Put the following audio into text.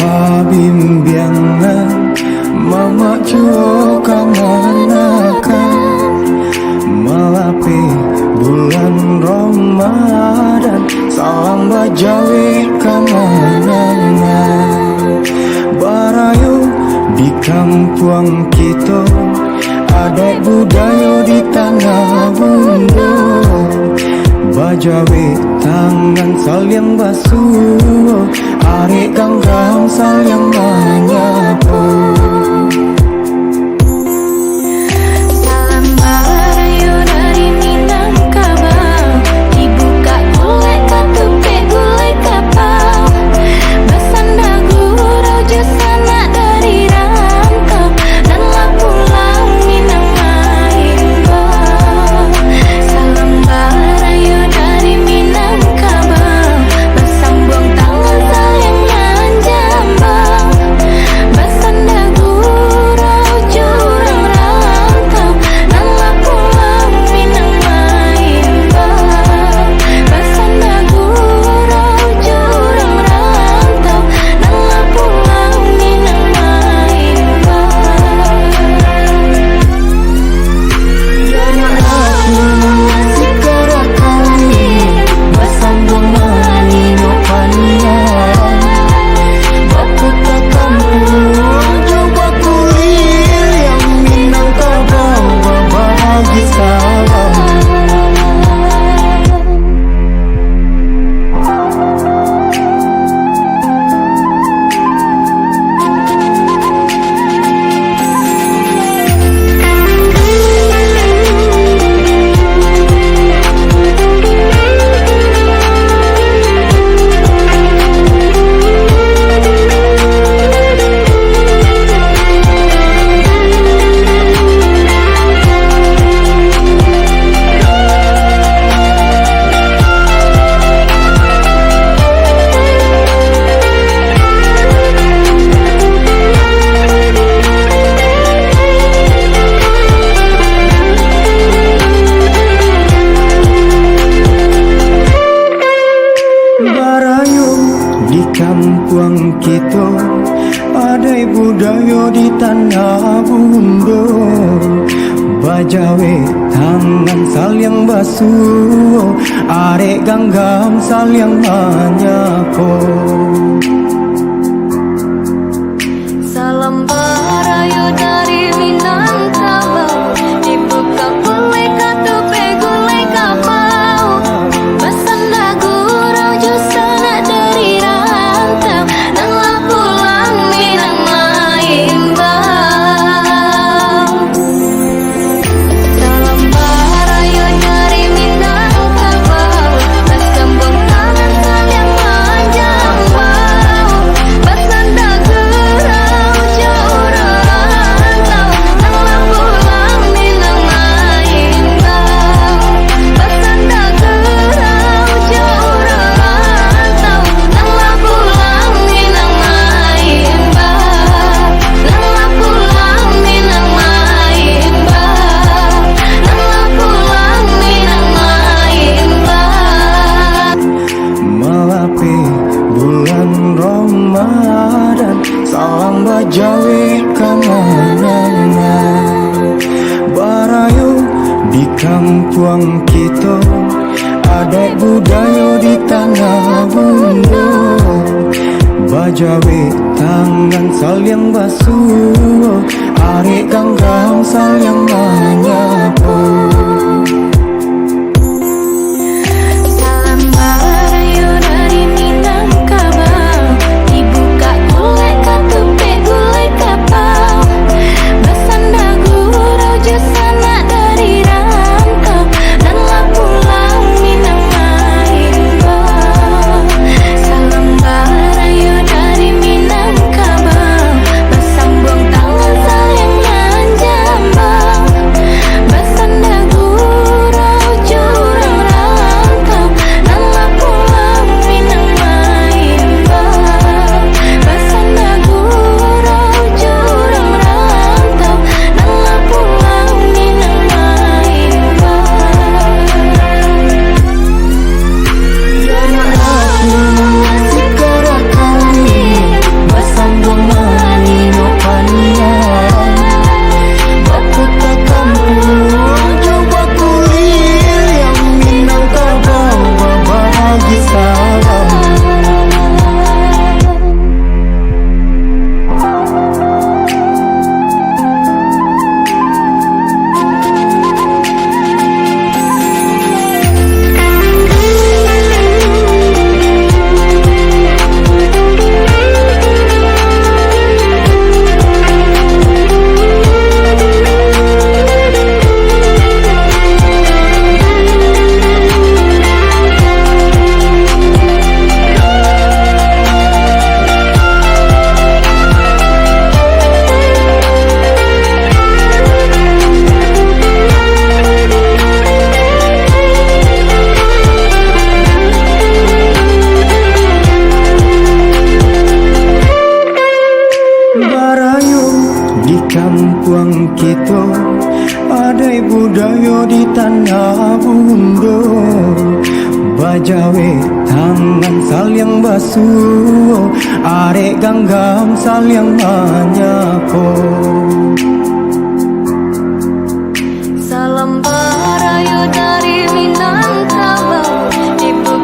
pabimbiangan mama juga manakan malapi bulan Ramadan salam bajawi kamanana barayo di kampung kita ada budaya di tanah bunda bajawi tangan saling basuh arek ganggang saling menyapu. Di kampung kita ada budaya di tanah bunda bajawe tangan saling basuh arek ganggang saling menyapu. Salam barayo dari Minangkabau dibuka gulai katupe gulai kapau basanda gurau jusana dari rantau dan lah pulang Minang Maimbau. Salam barayo dari Minangkabau basambung tangan saling menjambau basanda gurau jauh rantau dan lah pulang Minang Maimbau basanda gurau jauh rantau dan lah pulang Minang Maimbau dan lah pulang Minang Maimbau dan lah pulang Minang Maimbau. Malapi bulan Ramadan salam bajawi kamanana barayo di kampung kita ada budaya di tanah bunda bajawi tangan saling basuh arek ganggang saling menyapu. Salam barayo dari Minangkabau dibuka gulai katupe gulai kapau basanda gurau jusana dari rantau dan lah pulang Minang Maimbau. Salam barayo dari Minangkabau basambung tangan saling menjambau basanda gurau kampung kita ada budaya di tanah bundo. Bajawe tangan saling basuh, arek ganggam saling menyapa. Salam barayu dari Minangkabau, Ibu